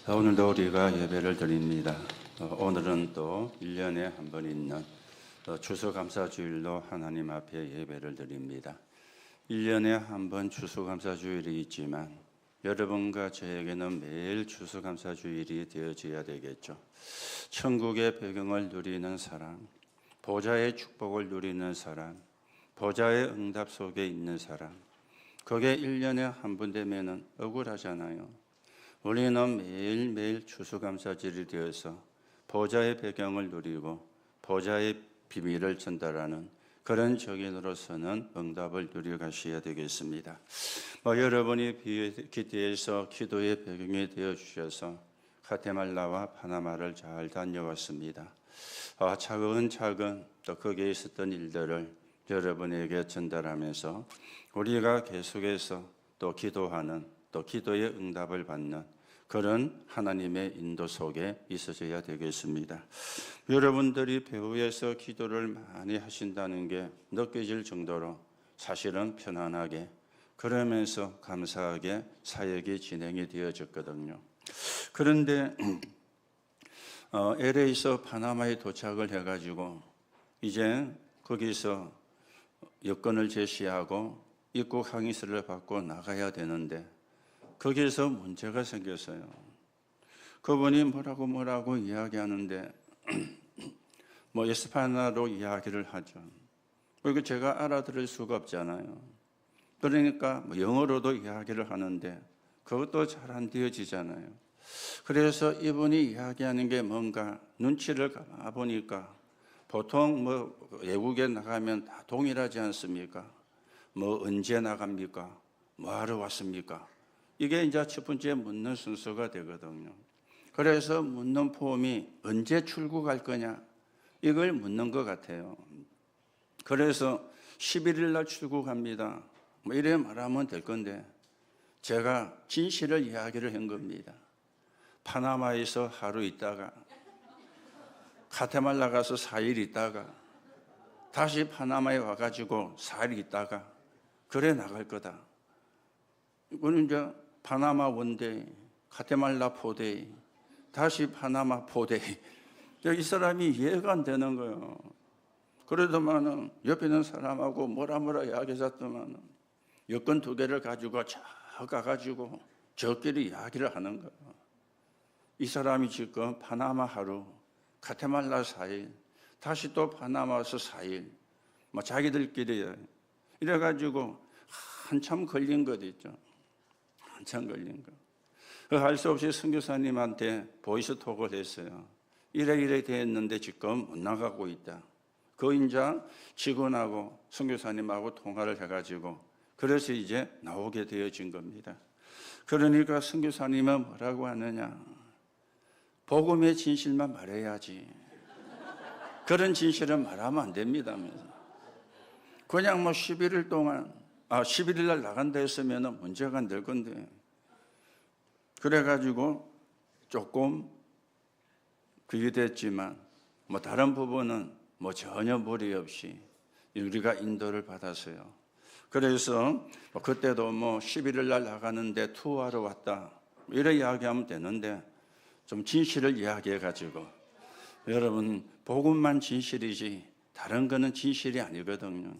오늘도 우리가 예배를 드립니다. 오늘은 또 1년에 한 번 있는 추수감사주일로 하나님 앞에 예배를 드립니다. 1년에 한 번 추수감사주일이 있지만 여러분과 저에게는 매일 추수감사주일이 되어져야 되겠죠. 천국의 배경을 누리는 사람, 보좌의 축복을 누리는 사람, 보좌의 응답 속에 있는 사람, 그게 1년에 한 번 되면 억울하잖아요. 우리는 매일매일 추수감사절이 되어서 보좌의 배경을 누리고 보좌의 비밀을 전달하는 그런 적인으로서는 응답을 누려가셔야 되겠습니다. 여러분이 기대해서 기도의 배경이 되어주셔서 가테말라와 파나마를 잘 다녀왔습니다. 차근차근 또 거기에 있었던 일들을 여러분에게 전달하면서 우리가 계속해서 또 기도하는 또 기도의 응답을 받는 그런 하나님의 인도 속에 있어져야 되겠습니다. 여러분들이 배후에서 기도를 많이 하신다는 게 느껴질 정도로 사실은 편안하게 그러면서 감사하게 사역이 진행이 되어졌거든요. 그런데 LA에서 파나마에 도착을 해가지고 이제 거기서 여권을 제시하고 입국 항의서를 받고 나가야 되는데 거기에서 문제가 생겼어요. 그분이 뭐라고 이야기하는데 에스파냐로 이야기를 하죠. 그리고 제가 알아들을 수가 없잖아요. 그러니까 영어로도 이야기를 하는데 그것도 잘 안 되어지잖아요. 그래서 이분이 이야기하는 게 뭔가 눈치를 가보니까 보통 외국에 나가면 다 동일하지 않습니까? 언제 나갑니까? 뭐하러 왔습니까? 이게 이제 첫 번째 묻는 순서가 되거든요. 그래서 묻는 폼이 언제 출국할 거냐? 이걸 묻는 것 같아요. 그래서 11일 날 출국합니다. 이래 말하면 될 건데 제가 진실을 이야기를 한 겁니다. 파나마에서 하루 있다가 가테말라 가서 4일 있다가 다시 파나마에 와가지고 4일 있다가 그래 나갈 거다. 이거는 이제 파나마 원데이, 가테말라 포데이, 다시 파나마 포데이. 이 사람이 이해가 안 되는 거예요. 그래도만은 옆에 있는 사람하고 뭐라 이야기했더만은 여권 2개를 가지고 저 가가지고 저끼리 이야기를 하는 거예요. 이 사람이 지금 파나마 하루, 가테말라 4일, 다시 또 파나마에서 4일, 자기들끼리 이래가지고 한참 걸린 것 있죠. 한참 걸린 거. 할 수 없이 선교사님한테 보이스톡을 했어요. 이래 됐는데 지금 못 나가고 있다. 그 이제 직원하고 선교사님하고 통화를 해가지고 그래서 이제 나오게 되어진 겁니다. 그러니까 선교사님은 뭐라고 하느냐? 복음의 진실만 말해야지. 그런 진실은 말하면 안 됩니다. 그냥 11일 동안 11일 날 나간다 했으면 문제가 안 될 건데 그래가지고 조금 그게 됐지만 다른 부분은 전혀 무리 없이 우리가 인도를 받았어요. 그래서 그때도 11일 날 나가는데 투어하러 왔다 이래 이야기하면 되는데 좀 진실을 이야기해가지고 여러분 복음만 진실이지 다른 거는 진실이 아니거든요.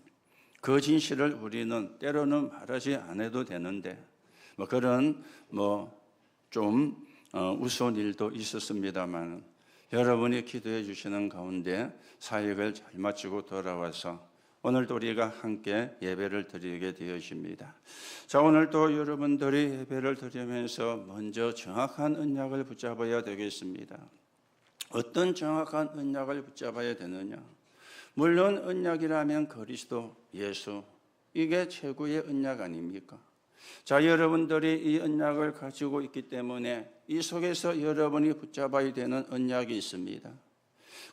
그 진실을 우리는 때로는 말하지 않아도 되는데 그런 좀 우스운 일도 있었습니다만 여러분이 기도해 주시는 가운데 사역을 잘 마치고 돌아와서 오늘도 우리가 함께 예배를 드리게 되어집니다. 자, 오늘도 여러분들이 예배를 드리면서 먼저 정확한 언약을 붙잡아야 되겠습니다. 어떤 정확한 언약을 붙잡아야 되느냐? 물론 언약이라면 그리스도 예수, 이게 최고의 언약 아닙니까? 자, 여러분들이 이 언약을 가지고 있기 때문에 이 속에서 여러분이 붙잡아야 되는 언약이 있습니다.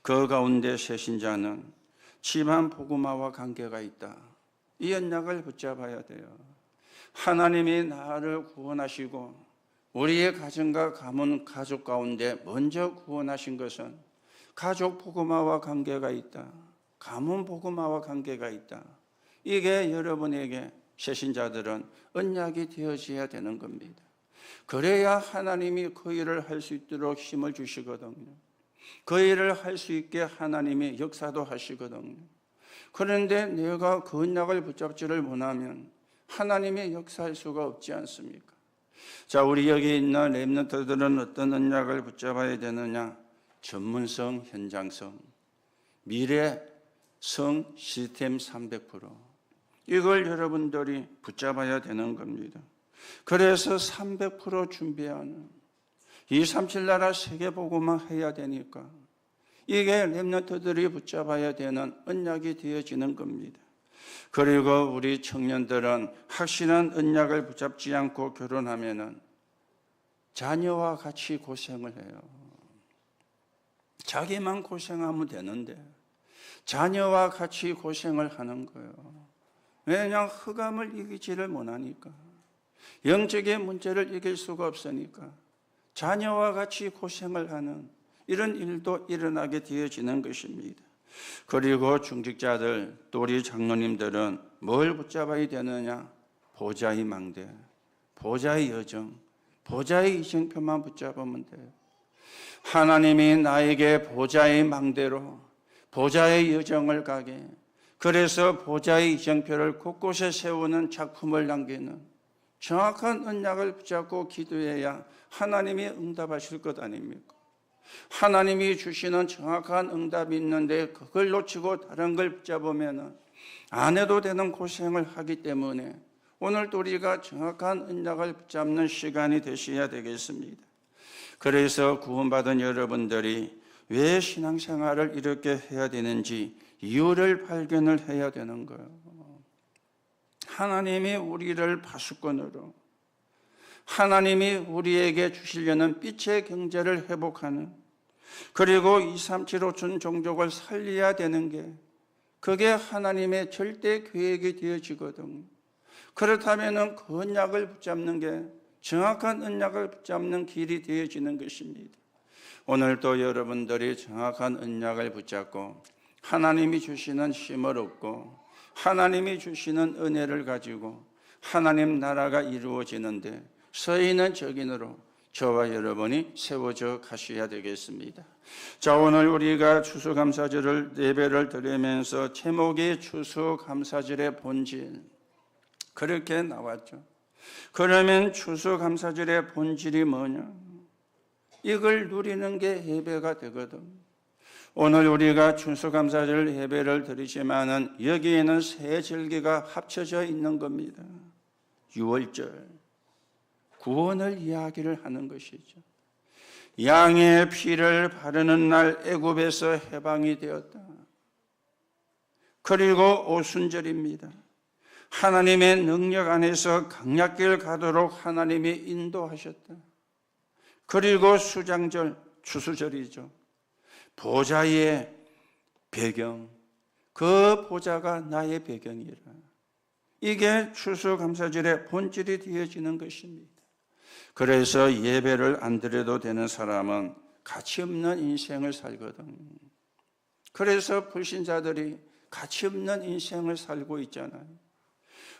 그 가운데 새신자는 집안 복음화와 관계가 있다. 이 언약을 붙잡아야 돼요. 하나님이 나를 구원하시고 우리의 가정과 가문 가족 가운데 먼저 구원하신 것은 가족 복음화와 관계가 있다. 가문 복음화와 관계가 있다. 이게 여러분에게 새신자들은 언약이 되어져야 되는 겁니다. 그래야 하나님이 그 일을 할 수 있도록 힘을 주시거든요. 그 일을 할 수 있게 하나님이 역사도 하시거든요. 그런데 내가 그 언약을 붙잡지를 못하면 하나님의 역사할 수가 없지 않습니까? 자, 우리 여기 있는 렘넌트들은 어떤 언약을 붙잡아야 되느냐? 전문성, 현장성, 미래성, 시스템 300%. 이걸 여러분들이 붙잡아야 되는 겁니다. 그래서 300% 준비하는 237 나라 세계보고만 해야 되니까 이게 렘넌트들이 붙잡아야 되는 언약이 되어지는 겁니다. 그리고 우리 청년들은 확실한 언약을 붙잡지 않고 결혼하면은 자녀와 같이 고생을 해요. 자기만 고생하면 되는데 자녀와 같이 고생을 하는 거예요. 왜냐? 흑암을 이기지를 못하니까, 영적인 문제를 이길 수가 없으니까 자녀와 같이 고생을 하는 이런 일도 일어나게 되어지는 것입니다. 그리고 중직자들, 또 우리 장로님들은 뭘 붙잡아야 되느냐? 보좌의 망대, 보좌의 여정, 보좌의 이정표만 붙잡으면 돼요. 하나님이 나에게 보좌의 망대로 보좌의 여정을 가게, 그래서 보좌의 이정표를 곳곳에 세우는 작품을 남기는 정확한 언약을 붙잡고 기도해야 하나님이 응답하실 것 아닙니까? 하나님이 주시는 정확한 응답이 있는데 그걸 놓치고 다른 걸 붙잡으면 안 해도 되는 고생을 하기 때문에 오늘도 우리가 정확한 언약을 붙잡는 시간이 되셔야 되겠습니다. 그래서 구원받은 여러분들이 왜 신앙생활을 이렇게 해야 되는지 이유를 발견을 해야 되는 거예요. 하나님이 우리를 파수꾼으로, 하나님이 우리에게 주시려는 빛의 경제를 회복하는, 그리고 237호천 종족을 살려야 되는 게 그게 하나님의 절대 계획이 되어지거든요. 그렇다면 그 언약을 붙잡는 게 정확한 언약을 붙잡는 길이 되어지는 것입니다. 오늘도 여러분들이 정확한 언약을 붙잡고 하나님이 주시는 힘을 얻고 하나님이 주시는 은혜를 가지고 하나님 나라가 이루어지는데 서 있는 적인으로 저와 여러분이 세워져 가셔야 되겠습니다. 자, 오늘 우리가 추수감사절을 예배를 드리면서 제목이 추수감사절의 본질, 그렇게 나왔죠. 그러면 추수감사절의 본질이 뭐냐? 이걸 누리는 게 예배가 되거든. 오늘 우리가 추수감사절 예배를 드리지만은 여기에는 세 절기가 합쳐져 있는 겁니다. 유월절, 구원을 이야기를 하는 것이죠. 양의 피를 바르는 날 애굽에서 해방이 되었다. 그리고 오순절입니다. 하나님의 능력 안에서 강약길 가도록 하나님이 인도하셨다. 그리고 수장절, 추수절이죠. 보좌의 배경, 그 보좌가 나의 배경이라. 이게 추수감사절의 본질이 되어지는 것입니다. 그래서 예배를 안 드려도 되는 사람은 가치 없는 인생을 살거든. 그래서 불신자들이 가치 없는 인생을 살고 있잖아요.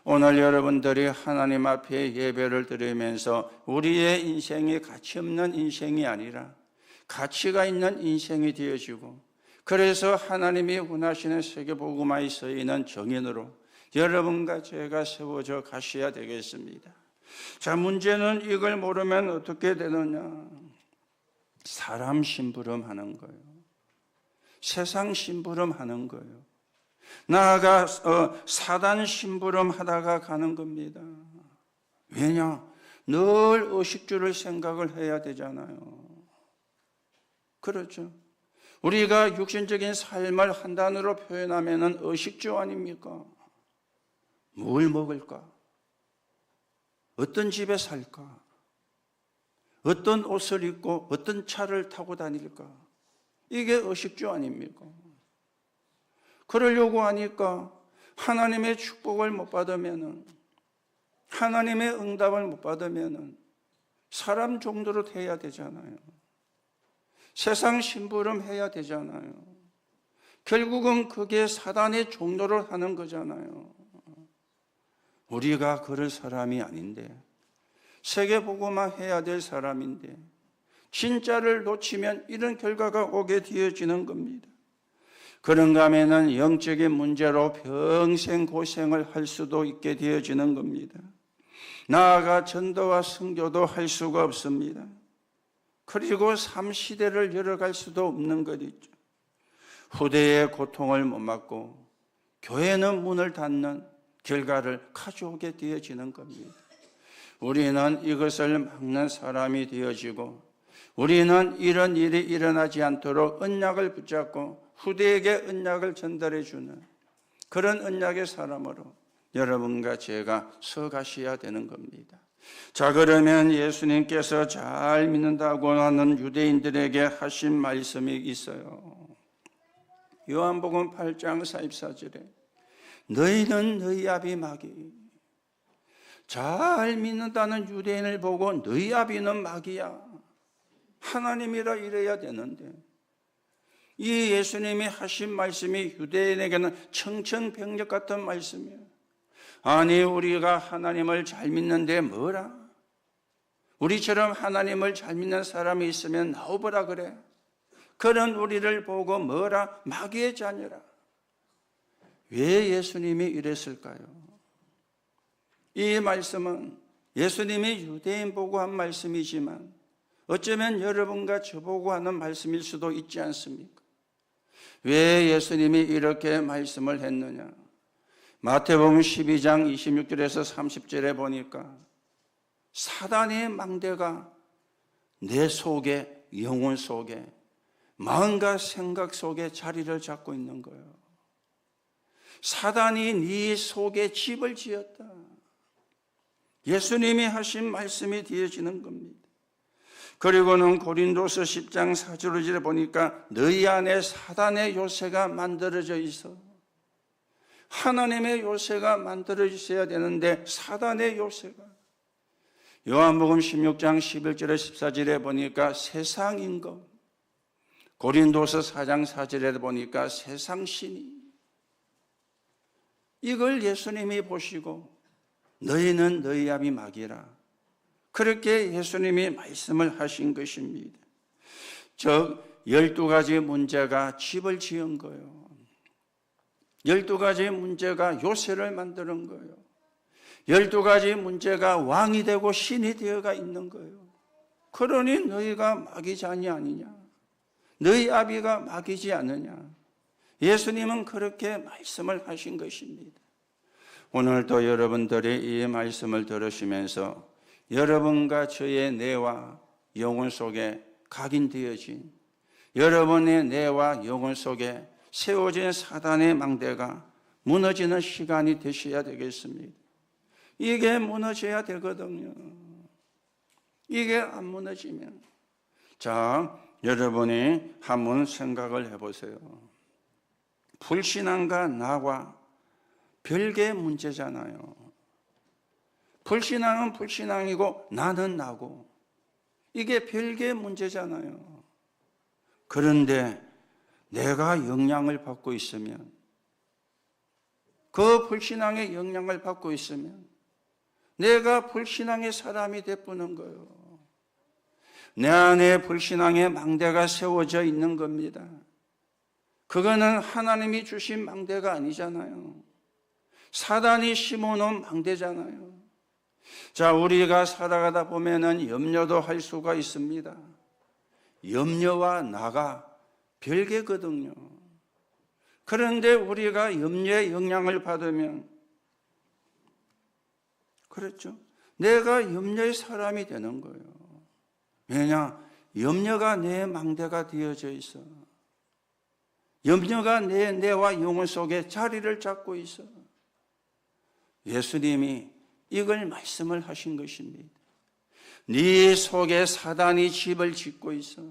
오늘 여러분들이 하나님 앞에 예배를 드리면서 우리의 인생이 가치 없는 인생이 아니라 가치가 있는 인생이 되어지고, 그래서 하나님이 원하시는 세계복음화에 서 있는 정인으로 여러분과 제가 세워져 가셔야 되겠습니다. 자, 문제는 이걸 모르면 어떻게 되느냐? 사람 심부름 하는 거예요. 세상 심부름 하는 거예요. 나아가 사단 심부름 하다가 가는 겁니다. 왜냐? 늘 의식주를 생각을 해야 되잖아요. 그렇죠. 우리가 육신적인 삶을 한 단어로 표현하면 의식주 아닙니까? 뭘 먹을까? 어떤 집에 살까? 어떤 옷을 입고 어떤 차를 타고 다닐까? 이게 의식주 아닙니까? 그러려고 하니까 하나님의 축복을 못 받으면, 하나님의 응답을 못 받으면 사람 정도로 돼야 되잖아요. 세상 심부름 해야 되잖아요. 결국은 그게 사단의 종로를 하는 거잖아요. 우리가 그럴 사람이 아닌데 세계복음화 해야 될 사람인데 진짜를 놓치면 이런 결과가 오게 되어지는 겁니다. 그런가 하면은 영적인 문제로 평생 고생을 할 수도 있게 되어지는 겁니다. 나아가 전도와 선교도 할 수가 없습니다. 그리고 삶 시대를 열어갈 수도 없는 것 있죠. 후대의 고통을 못 막고 교회는 문을 닫는 결과를 가져오게 되어지는 겁니다. 우리는 이것을 막는 사람이 되어지고 우리는 이런 일이 일어나지 않도록 언약을 붙잡고 후대에게 언약을 전달해 주는 그런 언약의 사람으로 여러분과 제가 서가셔야 되는 겁니다. 자, 그러면 예수님께서 잘 믿는다고 하는 유대인들에게 하신 말씀이 있어요. 요한복음 8장 44절에 너희는 너희 아비 마귀. 잘 믿는다는 유대인을 보고 너희 아비는 마귀야, 하나님이라 이래야 되는데 이 예수님이 하신 말씀이 유대인에게는 청천벽력 같은 말씀이에요. 아니, 우리가 하나님을 잘 믿는데 뭐라? 우리처럼 하나님을 잘 믿는 사람이 있으면 나오보라 그래. 그런 우리를 보고 뭐라? 마귀의 자녀라. 왜 예수님이 이랬을까요? 이 말씀은 예수님이 유대인 보고 한 말씀이지만 어쩌면 여러분과 저보고 하는 말씀일 수도 있지 않습니까? 왜 예수님이 이렇게 말씀을 했느냐? 마태복음 12장 26절에서 30절에 보니까 사단의 망대가 내 속에, 영혼 속에, 마음과 생각 속에 자리를 잡고 있는 거예요. 사단이 네 속에 집을 지었다. 예수님이 하신 말씀이 되어지는 겁니다. 그리고는 고린도서 10장 4절에 보니까 너희 안에 사단의 요새가 만들어져 있어. 하나님의 요새가 만들어져야 되는데 사단의 요새가. 요한복음 16장 11절에 14절에 보니까 세상 임금. 고린도서 4장 4절에 보니까 세상 신이. 이걸 예수님이 보시고 너희는 너희 아비 마귀라. 그렇게 예수님이 말씀을 하신 것입니다. 저 12가지 문제가 집을 지은 거예요. 12가지 문제가 요새를 만드는 거예요. 12가지 문제가 왕이 되고 신이 되어가 있는 거예요. 그러니 너희가 마귀 자녀 아니냐? 너희 아비가 마귀지 않느냐? 예수님은 그렇게 말씀을 하신 것입니다. 오늘도 여러분들이 이 말씀을 들으시면서 여러분과 저의 뇌와 영혼 속에 각인되어진 여러분의 뇌와 영혼 속에 세워진 사단의 망대가 무너지는 시간이 되셔야 되겠습니다. 이게 무너져야 되거든요. 이게 안 무너지면. 자, 여러분이 한번 생각을 해보세요. 불신앙과 나와 별개의 문제잖아요. 불신앙은 불신앙이고 나는 나고 이게 별개의 문제잖아요. 그런데 내가 영향을 받고 있으면, 그 불신앙의 영향을 받고 있으면 내가 불신앙의 사람이 되어보는 거예요. 내 안에 불신앙의 망대가 세워져 있는 겁니다. 그거는 하나님이 주신 망대가 아니잖아요. 사단이 심어놓은 망대잖아요. 자, 우리가 살아가다 보면은 염려도 할 수가 있습니다. 염려와 나가 별개거든요. 그런데 우리가 염려의 영향을 받으면, 그렇죠? 내가 염려의 사람이 되는 거예요. 왜냐? 염려가 내 망대가 되어져 있어. 염려가 내 뇌와 영혼 속에 자리를 잡고 있어. 예수님이 이걸 말씀을 하신 것입니다. 네 속에 사단이 집을 짓고 있어.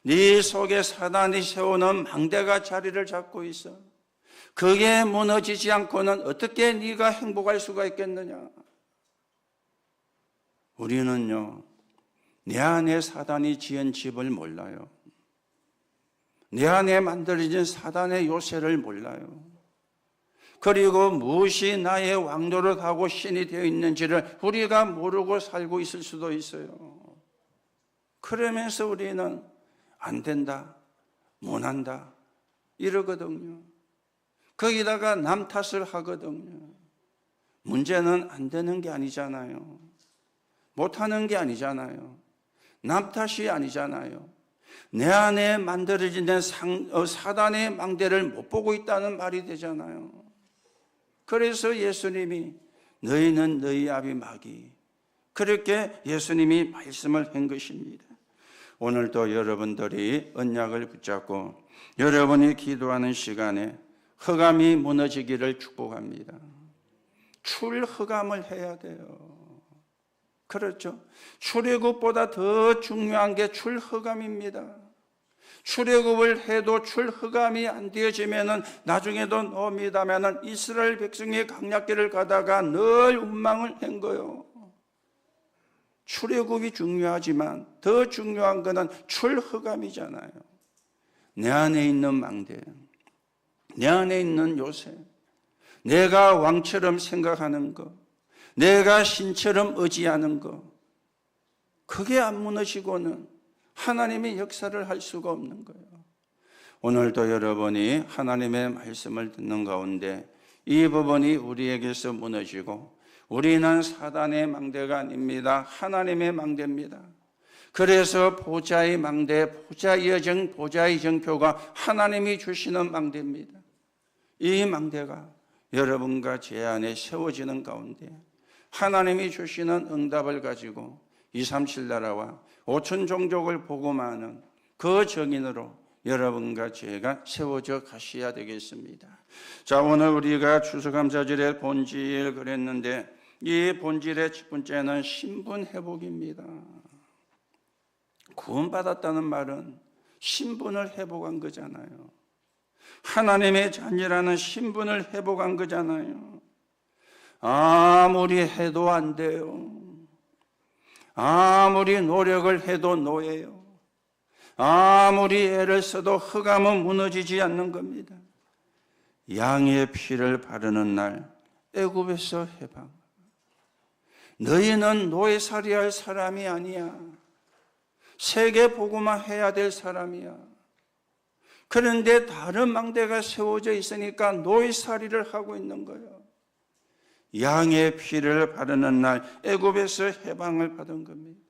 네 속에 사단이 세우는 망대가 자리를 잡고 있어. 그게 무너지지 않고는 어떻게 네가 행복할 수가 있겠느냐? 우리는요, 내 안에 사단이 지은 집을 몰라요. 내 안에 만들어진 사단의 요새를 몰라요. 그리고 무엇이 나의 왕노릇하고 신이 되어 있는지를 우리가 모르고 살고 있을 수도 있어요. 그러면서 우리는 안 된다, 못한다 이러거든요. 거기다가 남 탓을 하거든요. 문제는 안 되는 게 아니잖아요. 못하는 게 아니잖아요. 남 탓이 아니잖아요. 내 안에 만들어진 사단의 망대를 못 보고 있다는 말이 되잖아요. 그래서 예수님이 너희는 너희 아비 마귀, 그렇게 예수님이 말씀을 한 것입니다. 오늘도 여러분들이 언약을 붙잡고 여러분이 기도하는 시간에 흑암이 무너지기를 축복합니다. 출흑암을 해야 돼요. 그렇죠? 출애굽보다 더 중요한 게 출흑암입니다. 출애굽을 해도 출흑암이 안 되어지면은 나중에도 나옵니다면은 이스라엘 백성이 강약길을 가다가 늘 운망을 한 거요. 출애굽이 중요하지만 더 중요한 것은 출흑암이잖아요. 내 안에 있는 망대, 내 안에 있는 요새, 내가 왕처럼 생각하는 것, 내가 신처럼 의지하는 것, 그게 안 무너지고는 하나님의 역사를 할 수가 없는 거예요. 오늘도 여러분이 하나님의 말씀을 듣는 가운데 이 부분이 우리에게서 무너지고 우리는 사단의 망대가 아닙니다. 하나님의 망대입니다. 그래서 보좌의 망대, 보좌의 정표가 하나님이 주시는 망대입니다. 이 망대가 여러분과 제 안에 세워지는 가운데 하나님이 주시는 응답을 가지고 237 나라와 5천 종족을 복음하는 그 정인으로 여러분과 제가 세워져 가셔야 되겠습니다. 자, 오늘 우리가 추수감사절의 본질 그랬는데 이 본질의 첫 번째는 신분 회복입니다. 구원받았다는 말은 신분을 회복한 거잖아요. 하나님의 자녀라는 신분을 회복한 거잖아요. 아무리 해도 안 돼요. 아무리 노력을 해도 노예요. 아무리 애를 써도 흑암은 무너지지 않는 겁니다. 양의 피를 바르는 날 애굽에서 해방. 너희는 노예살이할 사람이 아니야. 세계 복음화 해야 될 사람이야. 그런데 다른 망대가 세워져 있으니까 노예살이를 하고 있는 거예요. 양의 피를 바르는 날 애굽에서 해방을 받은 겁니다.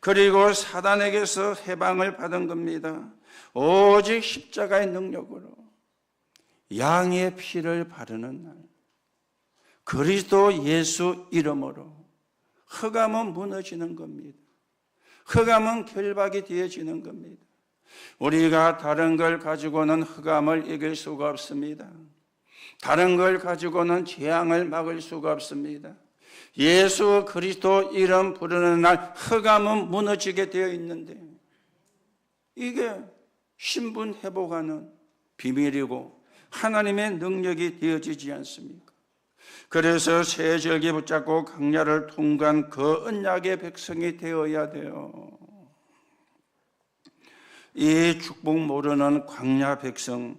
그리고 사단에게서 해방을 받은 겁니다. 오직 십자가의 능력으로 양의 피를 바르는 날 그리스도 예수 이름으로 흑암은 무너지는 겁니다. 흑암은 결박이 되어지는 겁니다. 우리가 다른 걸 가지고는 흑암을 이길 수가 없습니다. 다른 걸 가지고는 재앙을 막을 수가 없습니다. 예수 그리스도 이름 부르는 날 흑암은 무너지게 되어 있는데 이게 신분 회복하는 비밀이고 하나님의 능력이 되어지지 않습니까? 그래서 새 절기 붙잡고 광야를 통과한 그 언약의 백성이 되어야 돼요. 이 축복 모르는 광야 백성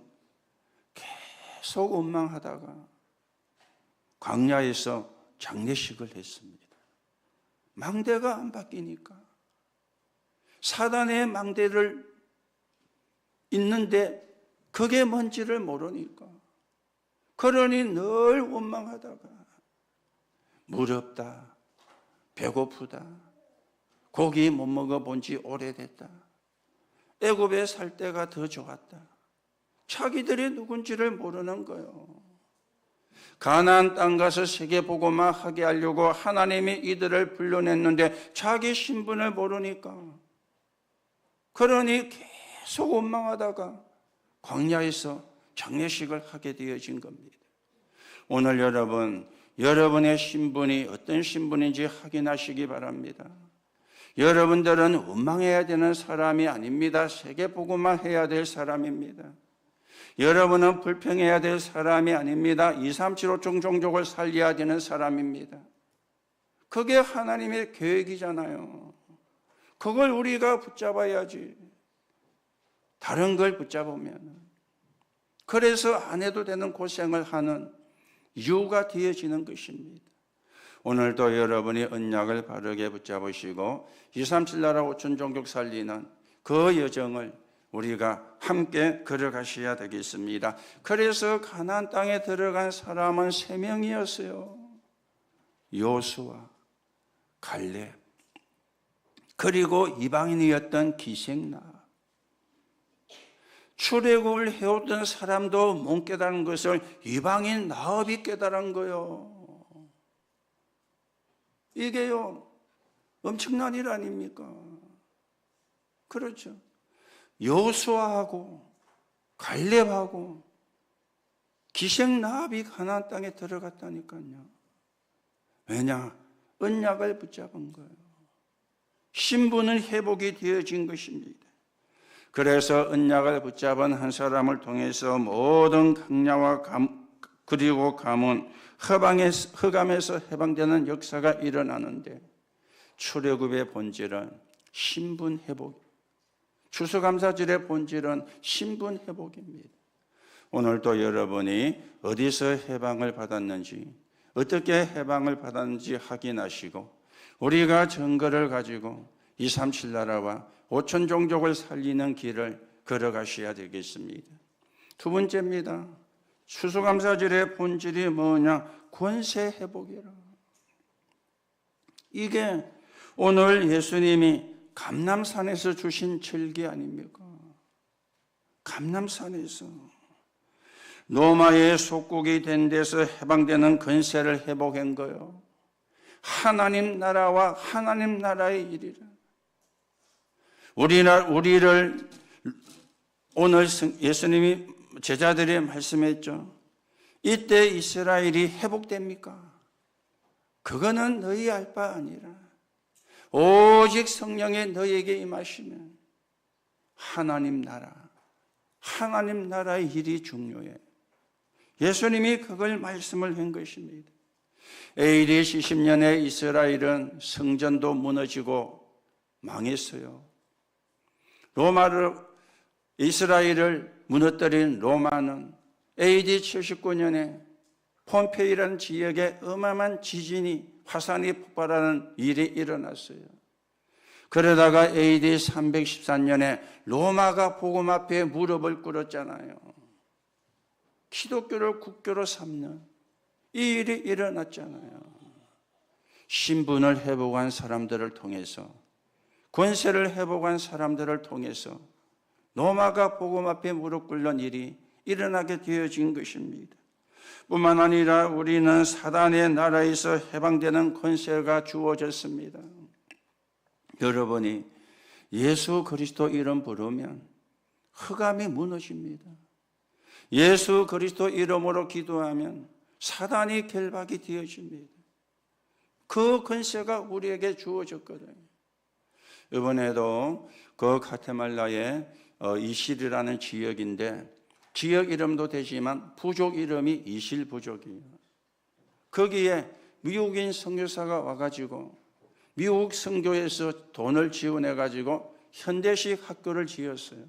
계속 원망하다가 광야에서 장례식을 했습니다. 망대가 안 바뀌니까 사단의 망대를 있는데 그게 뭔지를 모르니까 그러니 늘 원망하다가 물 없다, 배고프다, 고기 못 먹어본 지 오래됐다, 애굽에 살 때가 더 좋았다. 자기들이 누군지를 모르는 거예요. 가나안 땅 가서 세계 복음화 하게 하려고 하나님이 이들을 불러냈는데 자기 신분을 모르니까 그러니 계속 원망하다가 광야에서 장례식을 하게 되어진 겁니다. 오늘 여러분의 신분이 어떤 신분인지 확인하시기 바랍니다. 여러분들은 원망해야 되는 사람이 아닙니다. 세계 복음화 해야 될 사람입니다. 여러분은 불평해야 될 사람이 아닙니다. 237호 종족을 살려야 되는 사람입니다. 그게 하나님의 계획이잖아요. 그걸 우리가 붙잡아야지. 다른 걸 붙잡으면 그래서 안 해도 되는 고생을 하는 이유가 되어지는 것입니다. 오늘도 여러분이 언약을 바르게 붙잡으시고 237 나라 5천 종족 살리는 그 여정을 우리가 함께 걸어가셔야 되겠습니다. 그래서 가나안 땅에 들어간 사람은 3명이었어요. 여호수아, 갈렙, 그리고 이방인이었던 기생나. 출애굽을 해오던 사람도 못 깨달은 것을 이방인 나업이 깨달은 거요. 이게요, 엄청난 일 아닙니까? 그렇죠. 여호수아하고 갈렙하고 기생 나합이 가나안 땅에 들어갔다니까요. 왜냐? 언약을 붙잡은 거예요. 신분은 회복이 되어진 것입니다. 그래서 언약을 붙잡은 한 사람을 통해서 모든 강야와 그리고 가문, 흑암에서 해방되는 역사가 일어나는데, 출애굽의 본질은 신분 회복, 추수감사절의 본질은 신분 회복입니다. 오늘도 여러분이 어디서 해방을 받았는지, 어떻게 해방을 받았는지 확인하시고, 우리가 증거를 가지고 237 나라와 5천 종족을 살리는 길을 걸어가셔야 되겠습니다. 두 번째입니다. 추수감사절의 본질이 뭐냐? 권세 회복이라. 이게 오늘 예수님이 감람산에서 주신 절기 아닙니까? 감람산에서 로마의 속국이 된 데서 해방되는 권세를 회복한 거요. 하나님 나라와 하나님 나라의 일이라. 우리를 오늘 예수님이 제자들이 말씀했죠. 이때 이스라엘이 회복됩니까? 그거는 너희 알 바 아니라 오직 성령이 너희에게 임하시면 하나님 나라의 일이 중요해. 예수님이 그걸 말씀을 한 것입니다. AD 70년에 이스라엘은 성전도 무너지고 망했어요. 이스라엘을 무너뜨린 로마는 AD 79년에 폼페이라는 지역에 어마어마한 화산이 폭발하는 일이 일어났어요. 그러다가 AD 314년에 로마가 복음 앞에 무릎을 꿇었잖아요. 기독교를 국교로 삼는 이 일이 일어났잖아요. 신분을 회복한 사람들을 통해서, 권세를 회복한 사람들을 통해서 로마가 복음 앞에 무릎 꿇는 일이 일어나게 되어진 것입니다. 뿐만 아니라 우리는 사단의 나라에서 해방되는 권세가 주어졌습니다. 여러분이 예수 그리스도 이름 부르면 흑암이 무너집니다. 예수 그리스도 이름으로 기도하면 사단이 결박이 되어집니다. 그 권세가 우리에게 주어졌거든요. 이번에도 그 가테말라의 이실이라는 지역인데, 지역 이름도 되지만 부족 이름이 이실 부족이에요. 거기에 미국인 선교사가 와가지고 미국 선교에서 돈을 지원해가지고 현대식 학교를 지었어요.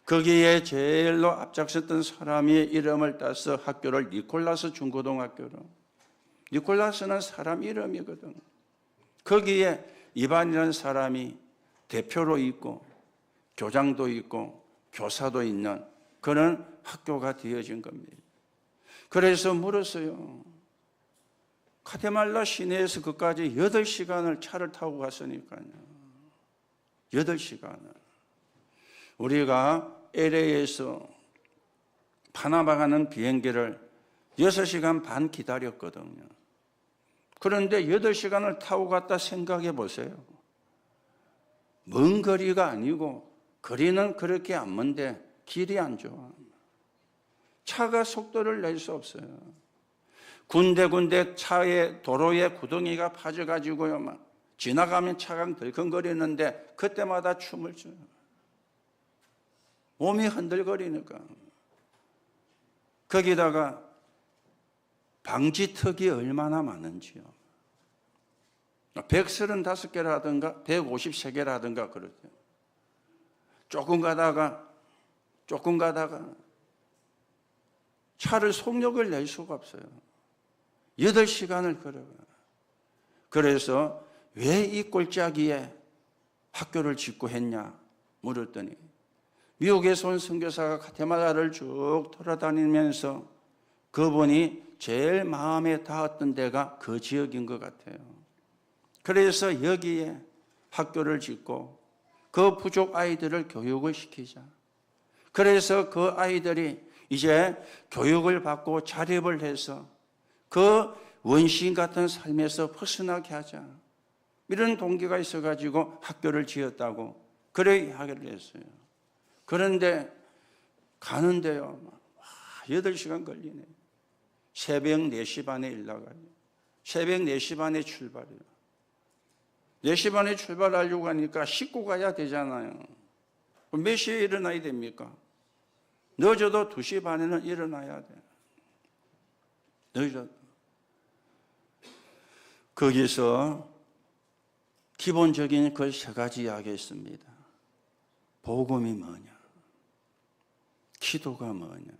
거기에 제일로 앞장섰던 사람의 이름을 따서 학교를 니콜라스 중고등학교로. 니콜라스는 사람 이름이거든. 거기에 이반이라는 사람이 대표로 있고 교장도 있고 교사도 있는 그런 학교가 되어진 겁니다. 그래서 물었어요. 카테말라 시내에서 그까지 8시간을 차를 타고 갔으니까요. 8시간을. 우리가 LA에서 파나마 가는 비행기를 6시간 반 기다렸거든요. 그런데 8시간을 타고 갔다 생각해 보세요. 먼 거리가 아니고 거리는 그렇게 안 먼데 길이 안 좋아. 차가 속도를 낼 수 없어요. 군데군데 차에 도로에 구덩이가 파져가지고요, 막 지나가면 차가 덜컹거리는데 그때마다 춤을 춰요. 몸이 흔들거리니까. 거기다가 방지턱이 얼마나 많은지요. 135개라든가 153개라든가 그러죠. 조금 가다가 차를 속력을 낼 수가 없어요. 8시간을 걸어가요. 그래서 왜 이 꼴짜기에 학교를 짓고 했냐 물었더니 미국에서 온 선교사가 가테말라를 쭉 돌아다니면서 그분이 제일 마음에 닿았던 데가 그 지역인 것 같아요. 그래서 여기에 학교를 짓고 그 부족 아이들을 교육을 시키자. 그래서 그 아이들이 이제 교육을 받고 자립을 해서 그 원시인 같은 삶에서 벗어나게 하자. 이런 동기가 있어가지고 학교를 지었다고 그래 이야기를 했어요. 그런데 가는데요, 8시간 걸리네. 새벽 4시 반에 일나가요. 새벽 4시 반에 출발해요. 4시 반에 출발하려고 하니까 씻고 가야 되잖아요. 몇 시에 일어나야 됩니까? 늦어도 2시 반에는 일어나야 돼요. 늦어도. 거기서 기본적인 그 3가지 이야기했습니다. 복음이 뭐냐? 기도가 뭐냐?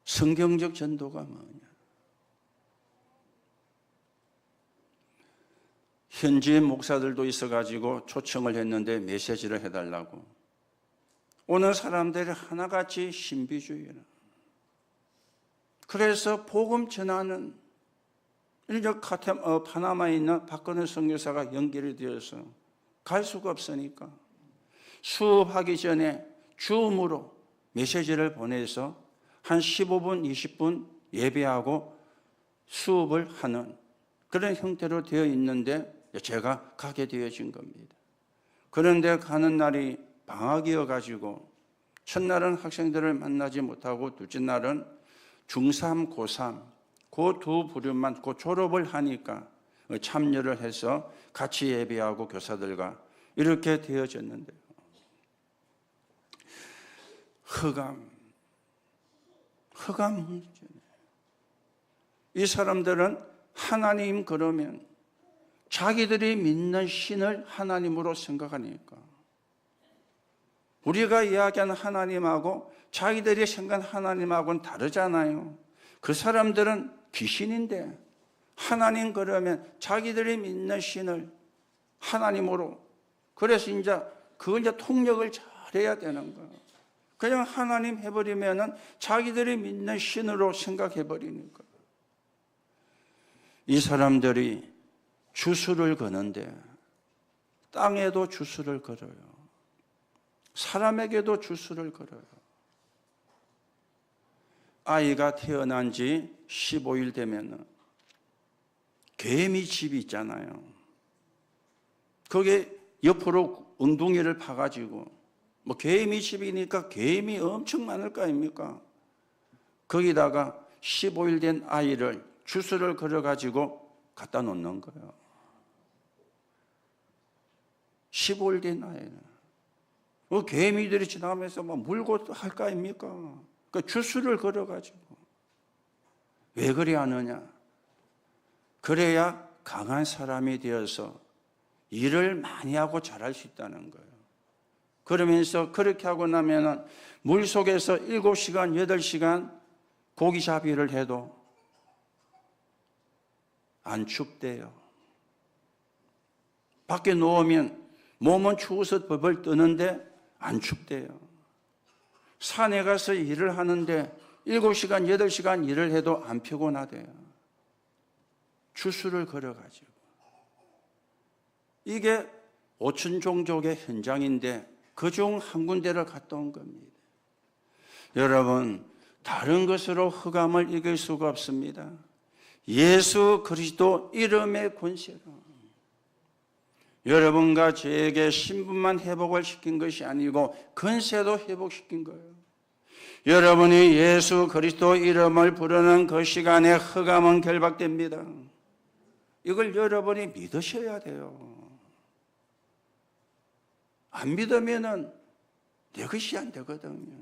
성경적 전도가 뭐냐? 현지인 목사들도 있어가지고 초청을 했는데 메시지를 해달라고. 오는 사람들이 하나같이 신비주의라. 그래서 복음 전하는 파나마에 있는 박건우 선교사가 연결이 되어서 갈 수가 없으니까 수업하기 전에 줌으로 메시지를 보내서 한 15분, 20분 예배하고 수업을 하는 그런 형태로 되어 있는데 제가 가게 되어진 겁니다. 그런데 가는 날이 방학이어가지고 첫날은 학생들을 만나지 못하고 둘째 날은 중3, 고3 그 두 부류만 그 졸업을 하니까 참여를 해서 같이 예배하고 교사들과 이렇게 되어졌는데요. 흑암 문제네. 이 사람들은 하나님 그러면 자기들이 믿는 신을 하나님으로 생각하니까 우리가 이야기하는 하나님하고 자기들이 생각하는 하나님하고는 다르잖아요. 그 사람들은 귀신인데 하나님 그러면 자기들이 믿는 신을 하나님으로 그래서 이제 그걸 이제 통역을 잘해야 되는 거예요. 그냥 하나님 해버리면은 자기들이 믿는 신으로 생각해버리는 거예요. 이 사람들이 주술을 거는데 땅에도 주술을 걸어요. 사람에게도 주술을 걸어요. 아이가 태어난 지 15일 되면은 개미 집이 있잖아요. 거기에 옆으로 엉덩이를 파가지고 뭐 개미 집이니까 개미 엄청 많을 거 아닙니까? 거기다가 15일 된 아이를 주술을 걸어가지고 갖다 놓는 거예요. 15일 된 아이는. 그 개미들이 지나가면서 막 물고 할 거 아닙니까? 그 주술을 걸어가지고. 왜 그래 하느냐? 그래야 강한 사람이 되어서 일을 많이 하고 잘할 수 있다는 거예요. 그러면서 그렇게 하고 나면은 물 속에서 7시간, 8시간 고기 잡이를 해도 안 춥대요. 밖에 놓으면 몸은 추워서 벌벌 뜨는데 안 춥대요. 산에 가서 일을 하는데 7시간, 8시간 일을 해도 안 피곤하대요. 주술을 걸어가지고. 이게 오춘종족의 현장인데 그중 한 군데를 갔다 온 겁니다. 여러분, 다른 것으로 흑암을 이길 수가 없습니다. 예수 그리스도 이름의 권세로. 여러분과 저에게 신분만 회복을 시킨 것이 아니고 권세도 회복시킨 거예요. 여러분이 예수 그리스도 이름을 부르는 그 시간에 흑암은 결박됩니다. 이걸 여러분이 믿으셔야 돼요. 안 믿으면은 내 것이 안 되거든요.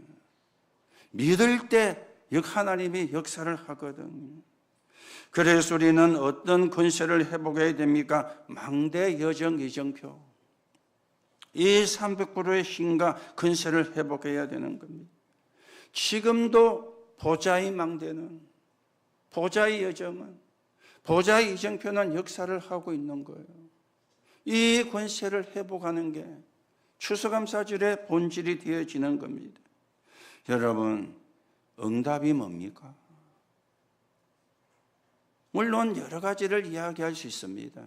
믿을 때 하나님이 역사를 하거든요. 그래서 우리는 어떤 권세를 회복해야 됩니까? 망대 여정 이정표. 이 300%의 힘과 권세를 회복해야 되는 겁니다. 지금도 보좌의 망대는, 보좌의 여정은, 보좌의 이정표는 역사를 하고 있는 거예요. 이 권세를 회복하는 게 추수감사절의 본질이 되어지는 겁니다. 여러분, 응답이 뭡니까? 물론 여러 가지를 이야기할 수 있습니다.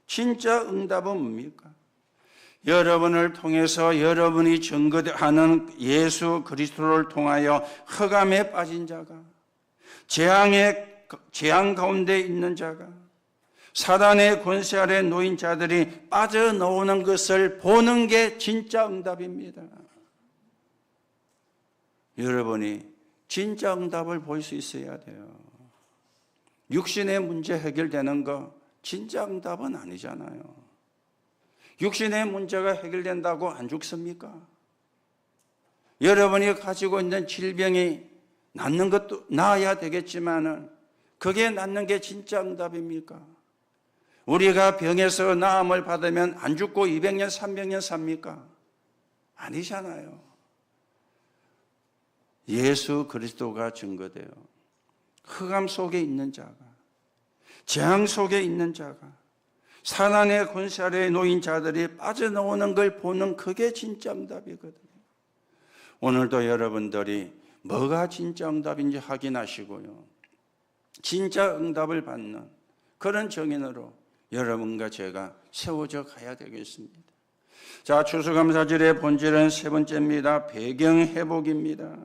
진짜 응답은 뭡니까? 여러분을 통해서 여러분이 증거하는 예수 그리스도를 통하여 흑암에 빠진 자가, 재앙 가운데 있는 자가, 사단의 권세 아래 놓인 자들이 빠져나오는 것을 보는 게 진짜 응답입니다. 여러분이 진짜 응답을 볼 수 있어야 돼요. 육신의 문제 해결되는 거 진짜 응답은 아니잖아요. 육신의 문제가 해결된다고 안 죽습니까? 여러분이 가지고 있는 질병이 낫는 것도 나아야 되겠지만은 그게 낫는 게 진짜 응답입니까? 우리가 병에서 나음을 받으면 안 죽고 200년, 300년 삽니까? 아니잖아요. 예수 그리스도가 증거돼요. 흑암 속에 있는 자가, 재앙 속에 있는 자가, 사단의 권세 아래에 놓인 자들이 빠져나오는 걸 보는 그게 진짜 응답이거든요. 오늘도 여러분들이 뭐가 진짜 응답인지 확인하시고요, 진짜 응답을 받는 그런 정인으로 여러분과 제가 세워져 가야 되겠습니다. 자, 추수감사절의 본질은 세 번째입니다. 배경 회복입니다.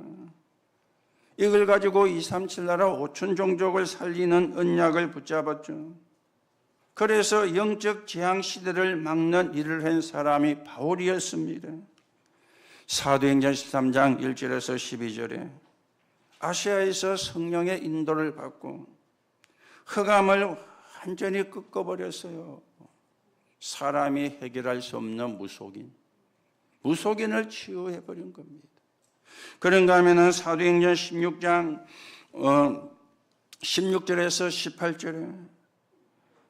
이걸 가지고 237 나라 5천 종족을 살리는 언약을 붙잡았죠. 그래서 영적 재앙 시대를 막는 일을 한 사람이 바울이었습니다. 사도행전 13장 1절에서 12절에 아시아에서 성령의 인도를 받고 흑암을 완전히 꺾어버렸어요. 사람이 해결할 수 없는 무속인을 치유해버린 겁니다. 그런가 하면 사도행전 16장 16절에서 18절에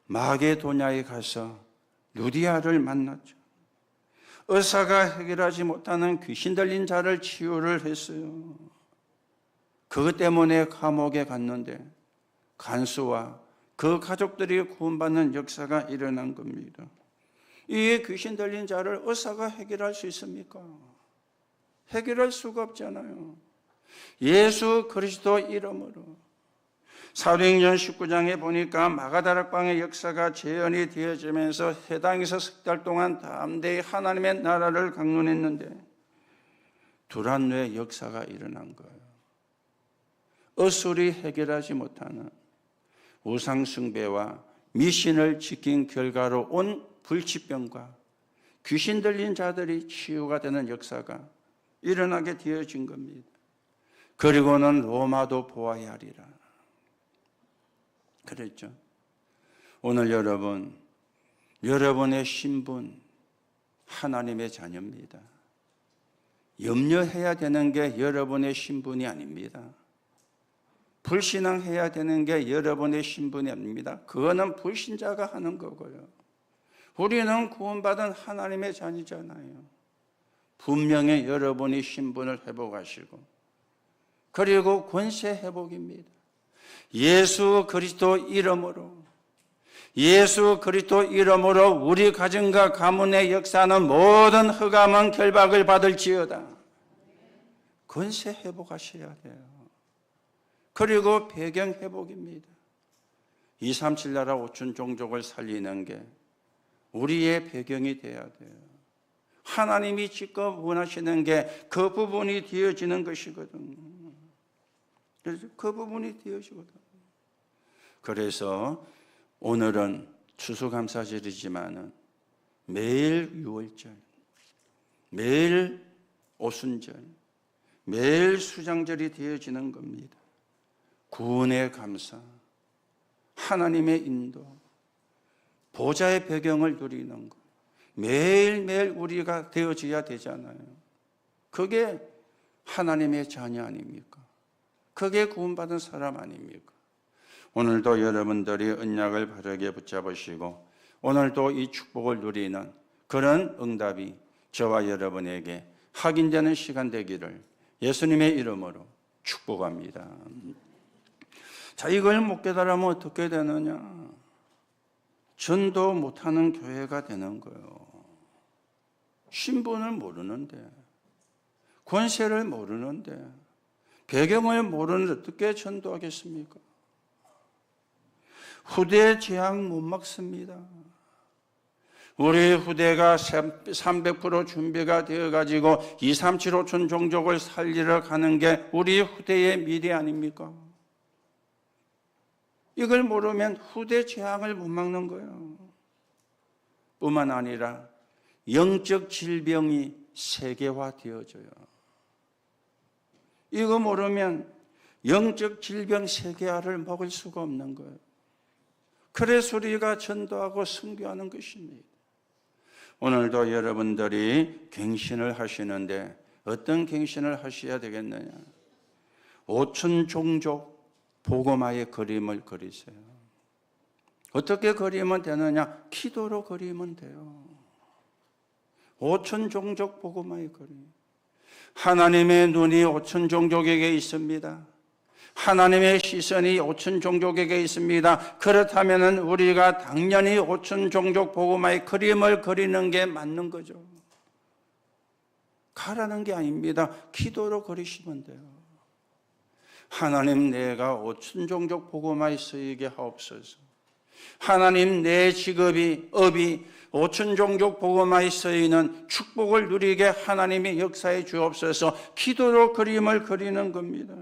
마게도냐에 가서 루디아를 만났죠. 의사가 해결하지 못하는 귀신 들린 자를 치유를 했어요. 그것 때문에 감옥에 갔는데 간수와 그 가족들이 구원받는 역사가 일어난 겁니다. 이 귀신 들린 자를 의사가 해결할 수 있습니까? 해결할 수가 없잖아요. 예수 그리스도 이름으로. 사도행전 19장에 보니까 마가다락방의 역사가 재현이 되어지면서 해당에서 석 달 동안 담대히 하나님의 나라를 강론했는데 두란노의 역사가 일어난 거예요. 어술이 해결하지 못하는 우상숭배와 미신을 지킨 결과로 온 불치병과 귀신 들린 자들이 치유가 되는 역사가 일어나게 되어진 겁니다. 그리고는 로마도 보아야 하리라 그랬죠. 오늘 여러분의 신분 하나님의 자녀입니다. 염려해야 되는 게 여러분의 신분이 아닙니다. 불신앙해야 되는 게 여러분의 신분이 아닙니다. 그거는 불신자가 하는 거고요. 우리는 구원받은 하나님의 자녀잖아요. 분명히 여러분이 신분을 회복하시고 그리고 권세 회복입니다. 예수 그리스도 이름으로 우리 가정과 가문의 역사는 모든 흑암은 결박을 받을지어다. 권세 회복하셔야 돼요. 그리고 배경 회복입니다. 237 나라 5천 종족을 살리는 게 우리의 배경이 돼야 돼요. 하나님이 직접 원하시는 게 그 부분이 되어지는 것이거든요. 그래서 그 부분이 되어지거든요. 그래서 오늘은 추수감사절이지만은 매일 유월절, 매일 오순절, 매일 수장절이 되어지는 겁니다. 구원의 감사, 하나님의 인도, 보좌의 배경을 누리는 것, 매일매일 우리가 되어져야 되잖아요. 그게 하나님의 자녀 아닙니까? 그게 구원받은 사람 아닙니까? 오늘도 여러분들이 언약을 바르게 붙잡으시고 오늘도 이 축복을 누리는 그런 응답이 저와 여러분에게 확인되는 시간 되기를 예수님의 이름으로 축복합니다. 자, 이걸 못 깨달으면 어떻게 되느냐? 전도 못하는 교회가 되는 거예요. 신분을 모르는데, 권세를 모르는데, 배경을 모르는데 어떻게 전도하겠습니까? 후대 재앙 못 막습니다. 우리 후대가 300% 준비가 되어가지고 2, 3, 7, 5천 종족을 살리러 가는 게 우리 후대의 미래 아닙니까? 이걸 모르면 후대 재앙을 못 막는 거예요. 뿐만 아니라 영적 질병이 세계화되어져요. 이거 모르면 영적 질병 세계화를 먹을 수가 없는 거예요. 그래서 우리가 전도하고 선교하는 것입니다. 오늘도 여러분들이 갱신을 하시는데 어떤 갱신을 하셔야 되겠느냐? 5천 종족 복음화의 그림을 그리세요. 어떻게 그리면 되느냐? 기도로 그리면 돼요. 5천 종족 복음화의 그림. 하나님의 눈이 5천 종족에게 있습니다. 하나님의 시선이 5천 종족에게 있습니다. 그렇다면 우리가 당연히 5천 종족 복음화의 그림을 그리는 게 맞는 거죠. 가라는 게 아닙니다. 기도로 그리시면 돼요. 하나님, 내가 5천 종족 복음화에 쓰이게 하옵소서. 하나님, 내 직업이, 업이 5천 종족 복음화에 쓰이는 축복을 누리게 하나님이 역사해 주옵소서. 기도로 그림을 그리는 겁니다.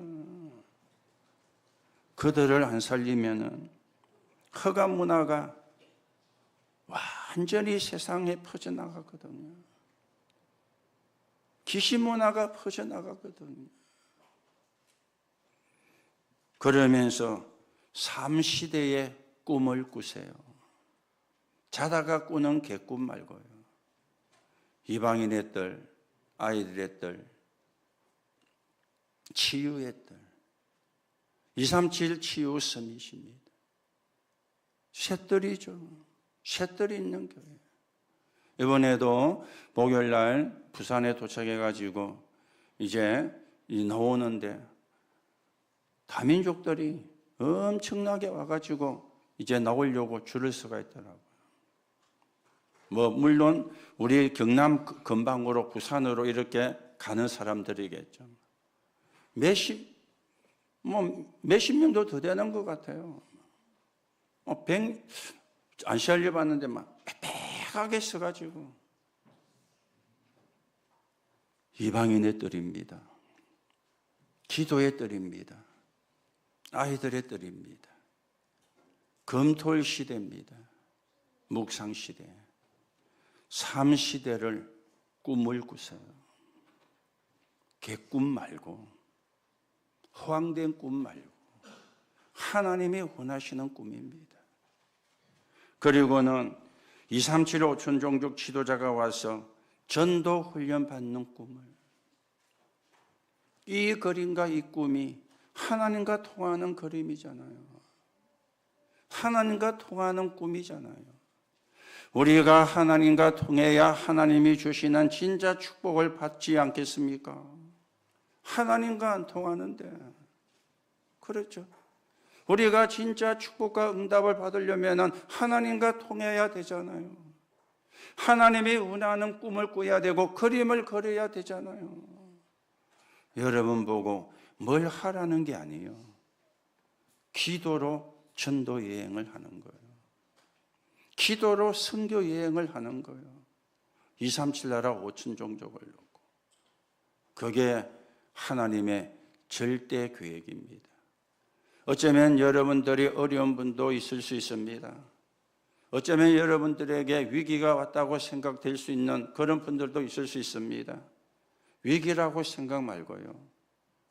그들을 안 살리면은 허가 문화가 완전히 세상에 퍼져나가거든요. 귀신 문화가 퍼져나가거든요. 그러면서 삶 시대의 꿈을 꾸세요. 자다가 꾸는 개꿈 말고요. 이방인의 딸, 아이들의 딸, 치유의 딸, 237 치유 서밋입니다. 셋들이죠. 셋들이 있는 교회. 이번에도 목요일날 부산에 도착해가지고 이제 나오는데 다민족들이 엄청나게 와가지고 이제 나오려고 줄을 서가 있더라고요. 물론 우리 경남 근방으로 부산으로 이렇게 가는 사람들이겠죠. 몇십 명도 더 되는 것 같아요. 안 시알려봤는데 막 빽빽하게 써가지고. 이방인의 뜰입니다. 기도의 뜰입니다. 아이들의 뜰입니다. 검토일 시대입니다. 묵상 시대. 삶 시대를 꿈을 꾸세요. 개꿈 말고, 허황된 꿈 말고 하나님이 원하시는 꿈입니다. 그리고는 2, 3, 7, 5천 종족 지도자가 와서 전도 훈련 받는 꿈을, 이 그림과 이 꿈이 하나님과 통하는 그림이잖아요. 하나님과 통하는 꿈이잖아요. 우리가 하나님과 통해야 하나님이 주시는 진짜 축복을 받지 않겠습니까? 하나님과 안 통하는데. 그렇죠. 우리가 진짜 축복과 응답을 받으려면 하나님과 통해야 되잖아요. 하나님이 원하는 꿈을 꾸어야 되고 그림을 그려야 되잖아요. 여러분 보고 뭘 하라는 게 아니에요. 기도로 전도 여행을 하는 거예요. 기도로 선교 여행을 하는 거예요. 237 나라 5천 종족을 놓고. 그게 하나님의 절대 계획입니다. 어쩌면 여러분들이 어려운 분도 있을 수 있습니다. 어쩌면 여러분들에게 위기가 왔다고 생각될 수 있는 그런 분들도 있을 수 있습니다. 위기라고 생각 말고요.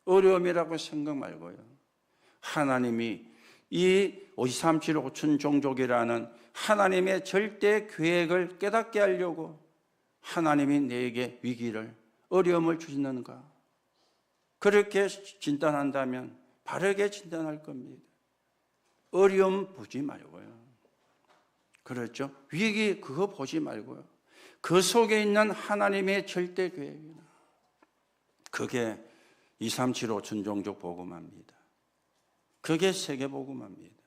어려움이라고 생각 말고요. 하나님이 이 237 5천 종족이라는 하나님의 절대 계획을 깨닫게 하려고 하나님이 내게 위기를, 어려움을 주시는가? 그렇게 진단한다면 바르게 진단할 겁니다. 어려움 보지 말고요. 그렇죠? 위기 그거 보지 말고요. 그 속에 있는 하나님의 절대 계획이나, 그게 237 5천종족 복음합니다. 그게 세계 복음합니다.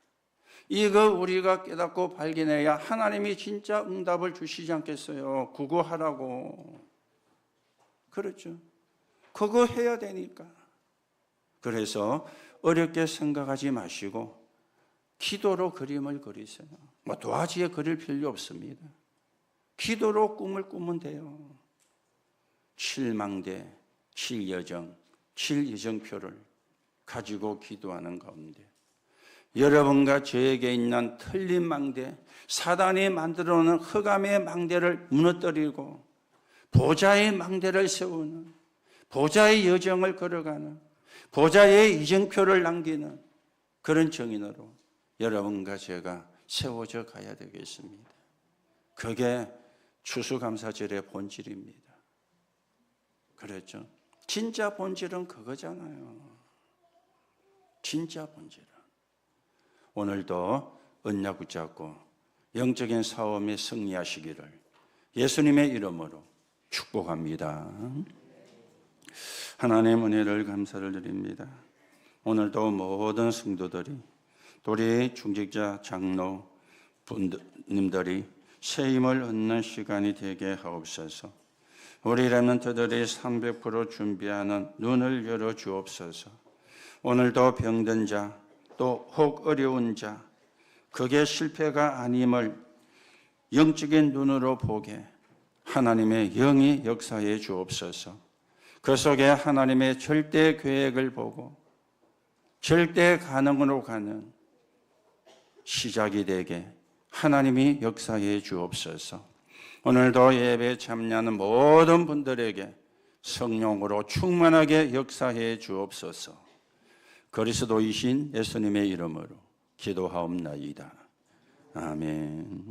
이거 우리가 깨닫고 발견해야 하나님이 진짜 응답을 주시지 않겠어요? 그거 하라고. 그렇죠. 그거 해야 되니까. 그래서 어렵게 생각하지 마시고 기도로 그림을 그리세요. 뭐 도화지에 그릴 필요 없습니다. 기도로 꿈을 꾸면 돼요. 7망대, 7여정, 7여정표를 가지고 기도하는 가운데 여러분과 저에게 있는 틀린 망대, 사단이 만들어 놓은 흑암의 망대를 무너뜨리고 보좌의 망대를 세우는, 보좌의 여정을 걸어가는, 보좌의 이정표를 남기는 그런 정인으로 여러분과 제가 세워져 가야 되겠습니다. 그게 추수감사절의 본질입니다. 그랬죠? 진짜 본질은 그거잖아요. 진짜 본질은. 오늘도 언약 붙잡고 영적인 싸움에 승리하시기를 예수님의 이름으로 축복합니다. 하나님의 은혜를 감사를 드립니다. 오늘도 모든 성도들이 또 우리 중직자 장로 분님들이 새 힘을 얻는 시간이 되게 하옵소서. 우리 렘넌트들이 300% 준비하는 눈을 열어 주옵소서. 오늘도 병든 자, 또 혹 어려운 자, 그게 실패가 아님을 영적인 눈으로 보게 하나님의 영이 역사해 주옵소서. 그 속에 하나님의 절대 계획을 보고 절대 가능으로 가는 시작이 되게 하나님이 역사해 주옵소서. 오늘도 예배에 참여하는 모든 분들에게 성령으로 충만하게 역사해 주옵소서. 그리스도이신 예수님의 이름으로 기도하옵나이다. 아멘.